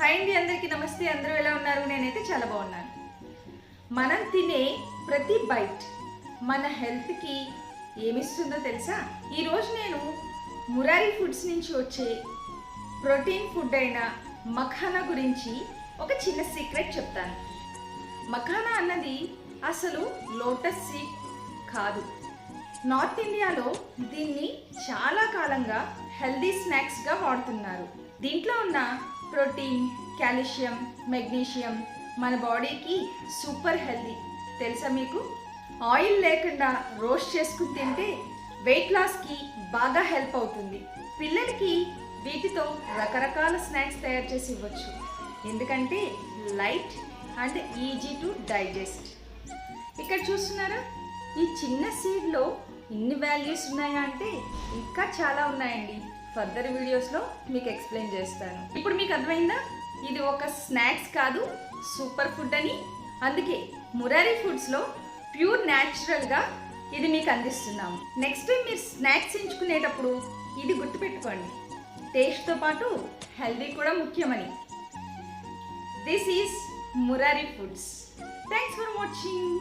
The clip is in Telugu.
హాయ్ అండి, అందరికీ నమస్తే. అందరూ ఎలా ఉన్నారు? నేనైతే చాలా బాగున్నాను. మనం తినే ప్రతి బైట్ మన హెల్త్కి ఏమిస్తుందో తెలుసా? ఈరోజు నేను మురారి ఫుడ్స్ నుంచి వచ్చే ప్రోటీన్ ఫుడ్ అయిన మఖానా గురించి ఒక చిన్న సీక్రెట్ చెప్తాను. మఖానా అన్నది అసలు లోటస్ సీడ్ కాదు. నార్త్ ఇండియాలో దీన్ని చాలా కాలంగా హెల్దీ స్నాక్స్గా వాడుతున్నారు. దీంట్లో ఉన్న ప్రోటీన్, కాల్షియం, మెగ్నీషియం మన బాడీకి సూపర్ హెల్దీ. తెలుసా మీకు? ఆయిల్ లేకుండా రోస్ట్ చేసుకుని తింటే వెయిట్ లాస్కి బాగా హెల్ప్ అవుతుంది. పిల్లలకి వీటితో రకరకాల స్నాక్స్ తయారు చేసి ఇవ్వచ్చు, ఎందుకంటే light and easy to digest. ఇక్కడ చూస్తున్నారా, ఈ చిన్న సీడ్లో ఇన్ని వాల్యూస్ ఉన్నాయా అంటే ఇంకా చాలా ఉన్నాయండి. ఫర్దర్ వీడియోస్లో మీకు ఎక్స్ప్లెయిన్ చేస్తాను. ఇప్పుడు మీకు అర్థమైందా ఇది ఒక స్నాక్స్ కాదు, సూపర్ ఫుడ్ అని? అందుకే మురారి ఫుడ్స్లో ప్యూర్ న్యాచురల్గా ఇది మీకు అందిస్తున్నాము. నెక్స్ట్ టైం మీరు స్నాక్స్ ఎంచుకునేటప్పుడు ఇది గుర్తుపెట్టుకోండి, టేస్ట్తో పాటు హెల్దీ కూడా ముఖ్యమని. This is Murari foods. Thanks for watching.